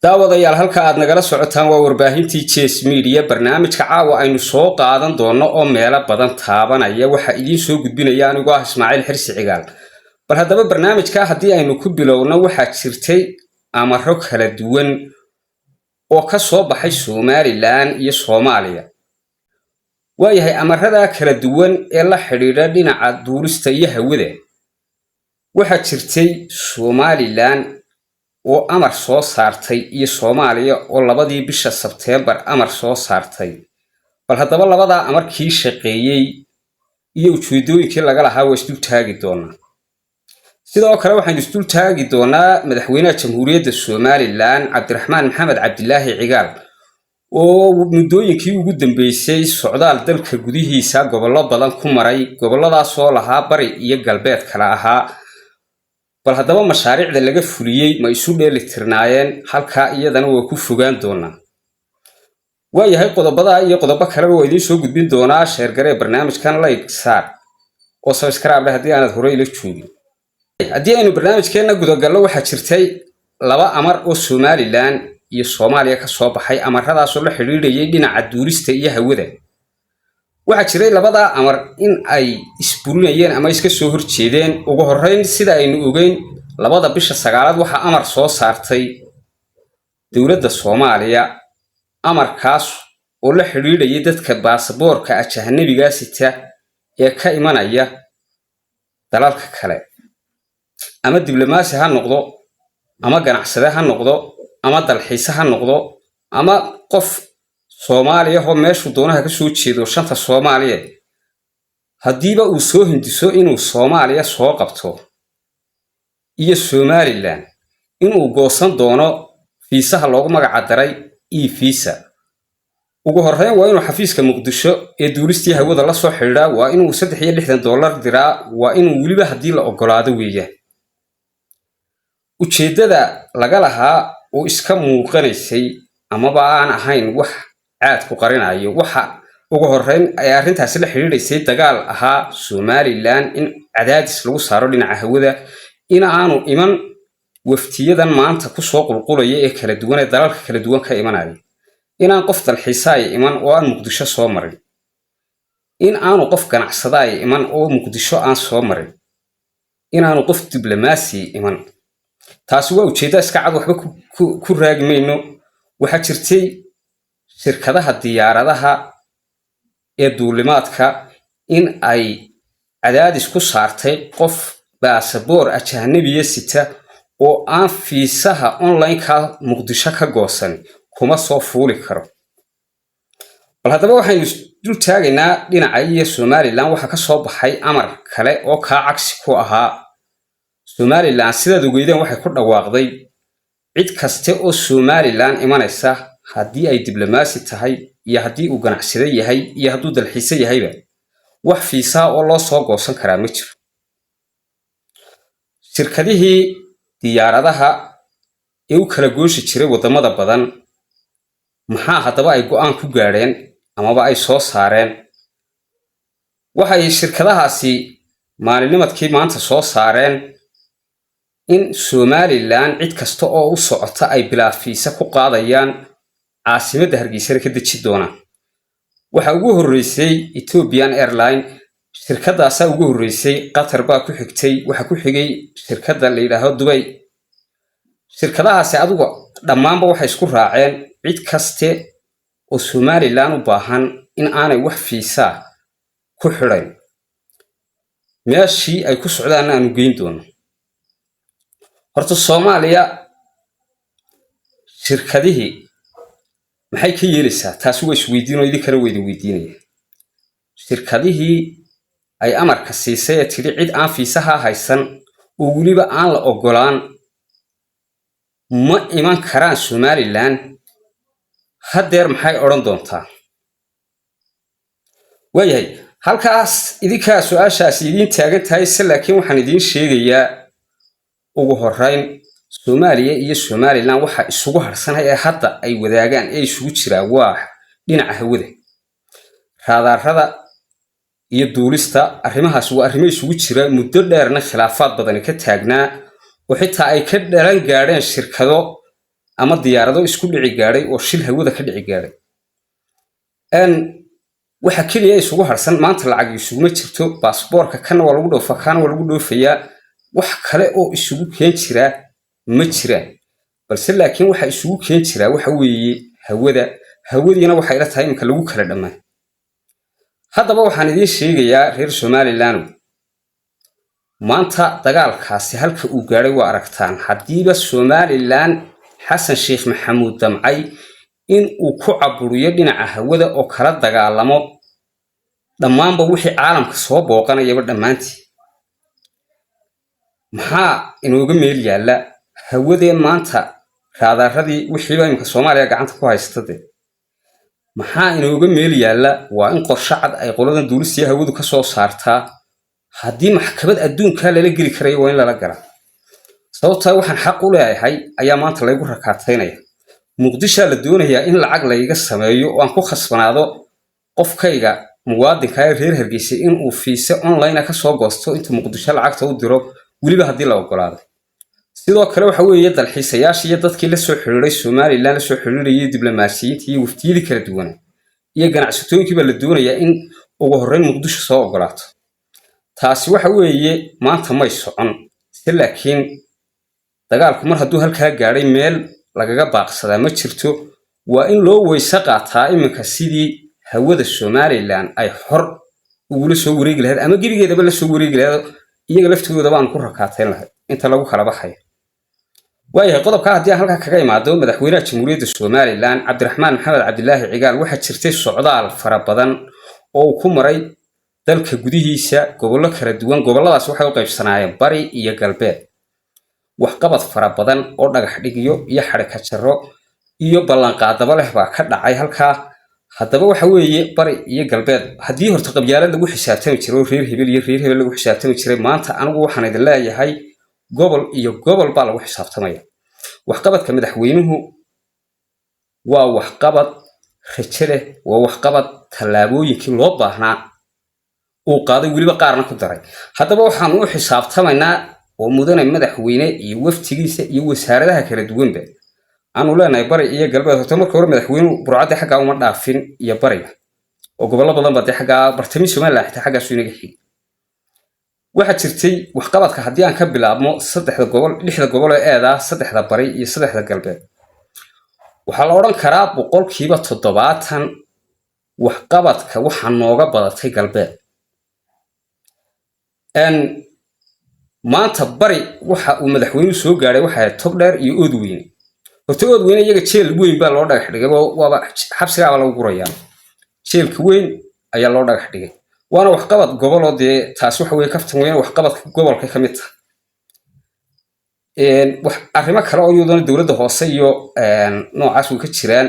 daawadayaal halka aad nagala socotaan waa warbaahintii Chess Media barnaamijka caawa aynu soo qaadan doono oo meelo badan taabanaya waxa idin soo gudbinaya anigoo ah Ismaaciil Xirsi Cigaal bal haddaba barnaamijka haddii aynu ku bilowno waxa jirtay amaro kala duwan oo ka soo baxay Somaliland iyo Soomaaliya waayahay amarada kala duwan ee la xiriira dhinaca duulista iyo hawada waxa jirtay Somaliland oo amar soo saartay iyo Soomaaliya oo labadii bisha September amar soo saartay bal haddaba labada amarkii shaqeeyay iyo ujeedooyinkii laga lahaa waa isdul taagi doonaa sidoo kale waxaan isdul taagi doonaa madaxweynaha jamhuuriyadda Somaliland Cabdiraxmaan Maxamed Cabdilaahi Cigaal oo muddooyinkii ugu dambeysay socdaal dalka gudihiisa gobollo badan ku maray gobolladaas oo lahaa bari iyo galbeed kala ahaa bal haddaba mashaariicda laga fuliyay ma isu dheelitirnaayeen halka iyadana waa ku fogaan doonaa waayahay qodobada iyo qodobo kale oo idin soo gudbin doonaa sheergaree barnaamijkan like saar oo subscribe haddii aanad hore ila joogin haddii aynu barnaamijkeena gudagalno waxaa jirtay laba amar oo Somaliland iyo Soomaaliya ka soo baxay amaradaas oo la xiriirayay dhinaca duulista iyo hawada waxa jiray labada amar in ay isburinayeen ama iska soo horjeedeen ugu horeyn sida aynu ogeyn labada bisha sagaalaad waxa amar soo saartay dawladda Soomaaliya amarkaas oo la xiriirayay dadka baasaboorka ajnabiga sita ee ka imanaya dalalka kale ama diblomaasi ha noqdo ama ganacsade ha noqdo ama dalxiis ha noqdo ama qof Soomaaliya oo meeshu doonaha ka soo jeedo shanta Soomaaliyeed hadiiba uu soo hindiso inuu Soomaaliya soo qabto iyo Somaliland inuu goosan doono fiisaha loogu magac daray e-visa ugu horeyn waa inuu xafiiska Muqdisho ee duulistii hawada la soo xiriiraa waa inuu $360 diraa waa inuu waliba hadii la ogolaado weeyaan ujeedada laga lahaa oo iska muuqanaysay ama aan ahayn wax aad ku qarinayo waxa ugu horeyn ay arintaas la xiriirisay dagaal ahaa Somaliland in cadaadis lagu saaro dhinaca hawada in aanu iman waftiyadan maanta ku soo qulqulaya ee kala duwan ee dalalka kala duwan ka imanaya in aan qof dalxiisay iman oo aan Muqdisho soo marin in aanu qof ganacsaday iman oo Muqdisho aan soo marin in aanu qof diblomaasi iman taasi waa ujeedada iska cad waxba ku raagmayno waxa jirtay shirkadaha diyaaradaha ee duulimaadka in ay cadaadis ku saartay qof baasaboor ajnabiga sita oo aan fiisaha online ka Muqdisho ka goosan kuma soo fuuli karo bal haddaba waxaynu dul taagaynaa dhinaca iyo Somaliland waxa ka soo baxay amar kale oo ka cagsi ku ahaa Somaliland sidaad ogeydeen waxay ku dhawaaqday cid kaste oo Somaliland imanaysa haddii ay diblomaasi tahay iyo haddii uu ganacsade yahay iyo hadduu dalxiis yahayba wax fiisa oo loo soo goosan karaa ma jiro shirkadihii diyaaradaha ee u kala gooshi jiray wadamada badan maxaa haddaba ay go'aan ku gaareen amaba ay soo saareen waxay shirkadahaasi maalinimadkii maanta soo saareen in Somaliland cid kasta oo u socota ay bilaa fiisa ku qaadayaan caasimadda Hargeysa ka deji doonaan waxa ugu horeysay Ethiopian Airlines shirkadaas ugu horeysay Qatar baa ku xigtay waxa ku xigay shirkadda la yiraahdo Dubai shirkadahaas adigu dhamaanba waxay isku raaceen cid kaste oo Somaliland u baahan in aanay wax fiisa ku xirayn meeshii ay ku socdaan aanu geyn doono horta Soomaaliya shirkadihii maxay ka yeelaysaa taasi way isweydiinoo idin kala weydiinaya shirkadihii ay amarka siisay ee tiri cid aan fiisaha haysan oo waliba aan la ogolaan ma iman karaan Somaliland hadeer maxay oran doontaa waayahay halkaas idinka su'aashaas idin taagan tahay laakiin waxaan idin sheegayaa ugu horeyn Soomaaliya iyo Somaliland waxa isugu harsanay ee hadda ay wadaagaan ee isugu jira waa dhinaca hawada raadarada iyo duulista arrimahaas waa arrimo isugu jira muddo dheerna khilaafaad badan ka taagnaa oo xitaa ay ka dhalan gaareen shirkado ama diyaarado isku dhici gaadhay oo shil hawada ka dhici gaadhay waxa kaliya isugu harsan maanta lacag isugu jirto baasaboorka kana waa lagu dhoofaa kana waa lagu dhoofayaa wax kale oo isugu keen jira ma jiraan balse laakiin waxa isugu keen jira waxa weeye hawadiina waxa ila tahay imka lagu kala dhamaan haddaba waxaan idin sheegayaa reer Somaliland maanta dagaalkaasi halka uu gaaray waa aragtaan hadiiba Somaliland Xasan Sheikh Maxamuud damcay in uu ku caburiyo dhinaca hawada oo kala dagaalamo dhammaanba wixii caalamka soo booqanayaba dhamaantii maxaa inooga meel yaala hawadee maanta raadaradii wixii imka Soomaaliya gacanta ku haystay maxaa inooga meel yaala waa in qorshe cad ay qoladan duulisiya hawadu ka soo saartaa haddii maxkamad adduunka lala geli karayo waa in lala gala sababtoo waxaan xaq u leeyahay ayaa maanta laygu rakaataynaya muqdisho la doonayaa in lacag la iga sameeyo oo aan ku khasbanaado qofkayga muwaadinka reer Hargeysa in uu fiise online ka soo goosto inta muqdisho lacagta u diro waliba haddii la ogolaado sidoo kale waxa weeye dalxiisayaasha iyo dadkii la soo xiriiray Somaliland la soo xiriirayay diblomaasiyiinta iyo waftiyada kala duwan iyo ganacsatooyinkiiba la doonayaa in ugu horreyn muqdisho soo ogolaato taasi waxa weeye maanta may socon laakiin dagaalku mar hadduu halkaa gaaray meel lagaga baaqsadaa ma jirto waa in loo weysa qaataa iminka sidii hawada Somaliland ay xor ugu soo wareegi lahayd ama gibigeedaba la soo wareegi lahayd iyaga laftooda baan ku rakaatayn lahayd inta lagu kala baxay waayahay qodobka haddii halka kaga imaado madaxweynaha jamhuuriyadda Somaliland Cabdiraxmaan Maxamed Cabdilaahi Cigaal waxa jirtay socdaal fara badan oo ku maray dalka gudihiisa gobollo kala duwan gobolladaas waxay u qaybsanaayeen bari iyo galbeed wax qabad fara badan oo dhagax dhigiyo iyo xarika jaro iyo ballan qaadaba leh baa ka dhacay halka haddaba waxa weeye bari iyo galbeed haddii horta qabyaalad lagu xisaabtami jiray reer hebel lagu xisaabtami jiray maanta anigu waxaan idin leeyahay gobol iyo gobol baa lagu xisaabtamaya wax qabadka madaxweynuhu waa wax qabad rajo leh waa wax qabad tallaabooyinkii loo baahnaa uu qaaday waliba qaarna ku daray haddaba waxaan u xisaabtamaynaa oo mudane madaxweyne iyo waftigiisa iyo wasaaradaha kala duwanba aanu leenahay bari iyo galbeed horta marka hore madaxweynuhu burcada xagga uma dhaafin iyo bariga oo gobollo badan baa xagga bartami Somaliland xitaa xagga soo inaga xigay waxa jirtay wax qabadka haddii aan ka bilaabmo saddexda gobol ee eeda saddexda bari iyo saddexda galbeed waxa la oran karaa boqolkiiba 70 wax qabadka waxa nooga badatay galbeed maanta bari waxa uu madaxweynuhu soo gaaray waxa Togdheer iyo Oodweyne horta Oodweyne iyaga jeel weyn baa loo dhagax dhigay waaba xabsiga lagu gurayaa jeelka weyn ayaa loo dhagax dhigay waana wax qabad gobol oo taas waxa weeye kaftan weyn wax qabadka gobolka ka mid ah wax arrimo kale oo iyadoo dawladda hoose iyo noocaas uu ka jiraan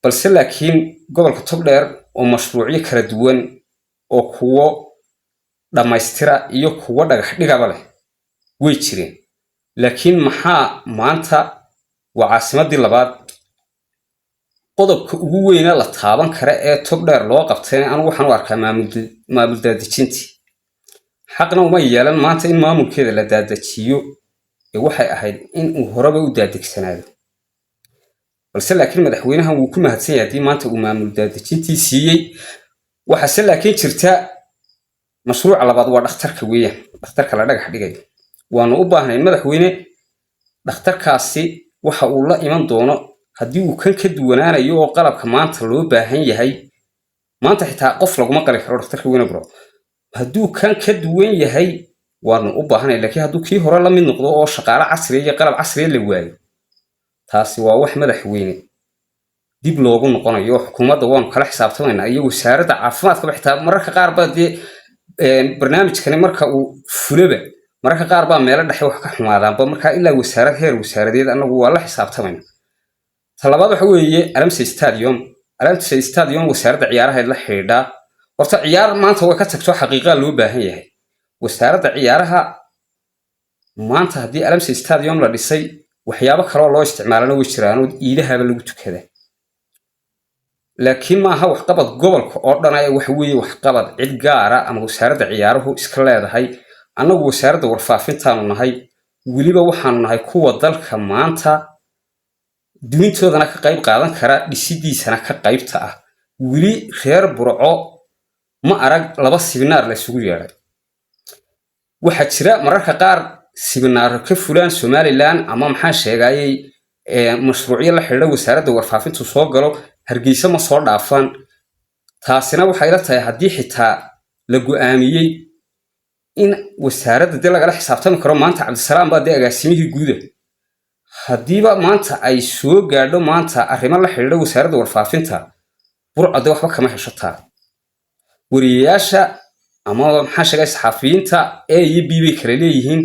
balse laakiin gobolka Togdheer oo mashruucyo kala duwan oo kuwo dhamaystira iyo kuwo dhagax dhigaba leh way jireen laakiin maxaa maanta waa caasimadii labaad qodobka ugu weyn la taaban kara ee Togdheer loo qabtay anigu waxaan u arkaa maamul daadejintii xaqna uma yeelan maanta in maamulkeeda la daadajiyo waxay ahayd in uu horeba u daadegsanaado balse laakiin madaxweynahan wuu ku mahadsan yahay maanta uu maamul daadejintii siiyay waxa laakiin jirta mashruuca labaad waa dhakhtarka weeyaan dhakhtarka la dhagax dhigay waanu u baahnay madaxweyne dhakhtarkaasi waxa uu la iman doono haddii uu kan ka duwanaanayo oo qalabka maanta loo baahan yahay maanta xitaa qof laguma qali karo dhakhtarka weyn bro hadduu kan ka duwan yahay waanu u baahnay laakiin hadduu kii hore la mid noqdo oo shaqaale casri iyo qalab casri la waayo taasi waa wax madaxweyne dib loogu noqonayo xukuumadda waan kala xisaabtamaynaa iyo wasaaradda caafimaadka xitaa mararka qaar baa barnaamijkani marka uu fulaba mararka qaar baa meelo dhexe wax ka xumaadaanba marka ilaa wasaarad heer wasaaradeed anagu waa la xisaabtamaynaa talabaad waxa weeye alamse stadium wasaaradda ciyaaraha la xidhiidha horta ciyaar maanta way ka tagto xaqiiqa loo baahan yahay wasaaradda ciyaaraha maanta haddii alamse stadium la dhisay waxyaabo kale oo loo isticmaalana way jiraan oo iidahaba lagu tukada laakiin ma aha wax qabad gobolka oo dhan ay wax weeye wax qabad cid gaar ah ama wasaaradda ciyaaruhu iska leedahay anagu wasaaradda warfaafintaanu nahay waliba waxaanu nahay kuwa dalka maanta duwintoodana ka qayb qaadan kara dhisidiisana ka qaybta ah weli reer Burco ma arag laba sibinaar la isugu yeeray waxa jira mararka qaar sibinaar ka fulaan Somaliland ama maxaa sheegayay mashruucyo la xiriira wasaaradda warfaafintu soo galo Hargeysa ma soo dhaafan taasina waxay la tahay haddii xitaa la go'aamiyay in wasaaradda dil laga xisaabtami karo maanta Cabdisalaam baa agaasimihii guud haddiiba maanta ay soo gaadho maanta arrimo la xiriira wasaaradda warfaafinta Burco waxba kama heshataa wariyaasha ama maxaa sheegay saxafiyiinta iyo bay kala leeyihiin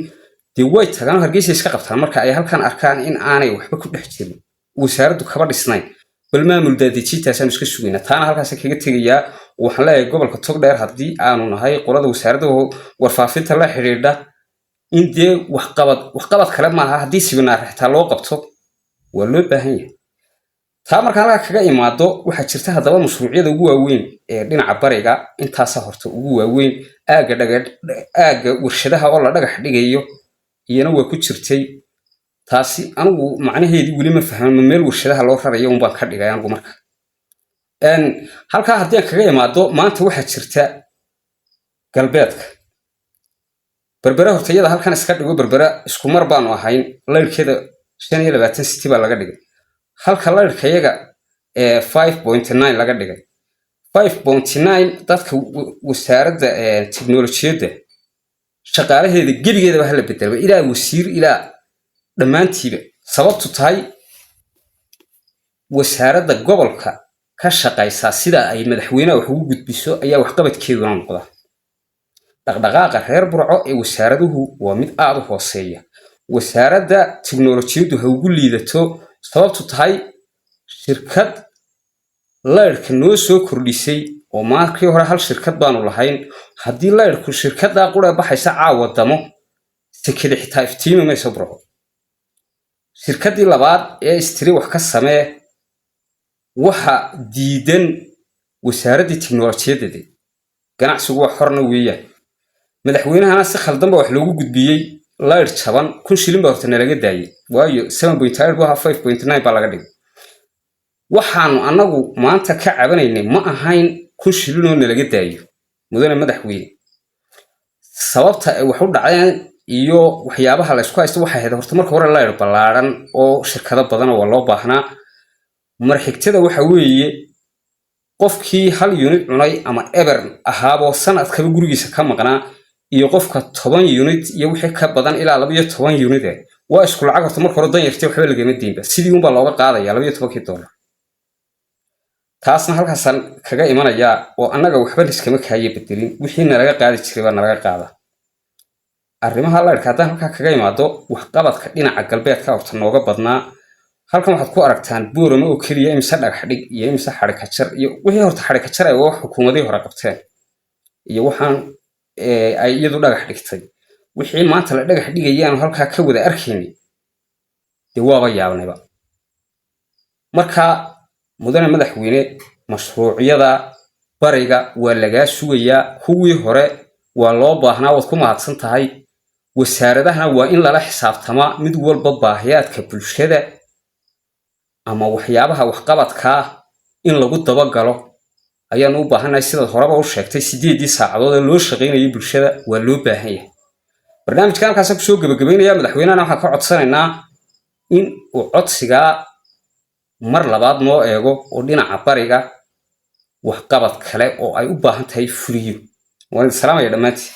way tagaan Hargeysa iska qabtaan marka ay halkan arkaan in aanay waxba ku dhex jirin wasaaraddu kaba dhisnayn bal maamul daadejintaasaan iska sugayna taana halkaas kaga tegayaa waxaan leeyahay gobolka Togdheer haddii aanu nahay qolada wasaaradda warfaafinta la xiriirda in dee waxqabad kale maaha haddii sibinaar xitaa loo qabto waa loo baahan yahay taa marka halka kaga imaado waxa jirta haddaba mashruucyada ugu waaweyn ee dhinaca bariga intaas horta ugu waaweyn aaga warshadaha oo la dhagax dhigayo iyana waa ku jirtay taasi anigu macnaheedu weli ma fahmo meel warshadaha loo rarayo baan ka dhigay anigu marka halka haddii kaga imaado maanta waxa jirta galbeedka berbera hortayada halkan iska dhigo berbera isku mar baanu ahayn leerkeeda 25 city baa laga dhigay halka leerkayaga 5.9 laga dhigay 5.9 dadka wasaaradda tiknoolajiyadda shaqaalaheeda gebigeeda waxa la bedelay ilaa wasiir ilaa dhamaantiiba sababtu tahay wasaaradda gobolka ka shaqaysa sida ay madaxweynaha wax ugu gudbiso ayaa wax qabadkeedu noqda dhaqdhaqaaqa reer Burco ee wasaaraduhu waa mid aad u hooseeya wasaaradda tiknoolajiyaddu ha ugu liidato sababtu tahay shirkad leerka noo soo kordhisay oo markii hore hal shirkad baanu lahayn haddii leerku shirkadda qura baxaysa caawadamo sekada xitaa iftiimi ma soo Burco shirkaddii labaad ee istiri wax ka samee waxa diidan wasaaradda tiknoolajiyadda ganacsigu waa xorna weeyaan madaxweynahana si khaldan ba wax loogu gudbiyay leer jaban 1000 shilin baa horta laga daayay waayo 7.5 waa 5.9 baa laga dhigay waxaanu anagu maanta ka cabanaynay ma ahayn 1000 shilin oo laga daayo mudane madaxweyne sababta ay wax u dhaceen iyo waxyaabaha la isku haysto waxa horta marka hore leer balaaran oo shirkado badan oo loo baahnaa mar xigtada waxa weeye qofkii hal unit cunay ama ever ahaabo sanadka gurigiisa ka maqnaa iyo qofka 10 unit iyo wixii ka badan ilaa 12 unit waa isku lacag horta marka hore dan yartay waxba laga diinba sidii un baa looga qaadaya $12 taasna halkaasan kaga imanaya oo annaga waxba iskama kaaye bedelin wixii nalaga qaadi jiray baa nalaga qaada arrimaha leerka haddaan halka kaga imaado wax qabadka dhinaca galbeedka horta nooga badnaa halkan waxaad ku aragtaan Boorama oo kaliya imsa dhagax dhig iyo imsa xarika jar iyo wixii horta xarika jar ay wax xukuumadii hore qabteen iyo waxaan ay iyadu dhagax dhigtay wixii maanta la dhagax dhigayaan halka ka wada arkaynay waaba yaabnayba marka mudane madaxweyne mashruucyada bariga waa laga sugayaa kuwii hore waa loo baahnaa wad ku mahadsan tahay wasaaradaha waa in lala xisaabtama mid walba baahiyaadka bulshada ama waxyaabaha wax qabadka in lagu dabagalo ayaan u baahanahay sida horeba u sheegtay 8 saacadood ee loo shaqeynayay bulshada waa loo baahan yahay barnaamijkan kaas ku soo gabagabeynaya madaxweynaha waxa ka codsanaynaa in uu codsiga mar labaad noo eego oo dhinaca bariga wax qabad kale oo ay u baahan tahay fuliyo waan salaamay dhamaantii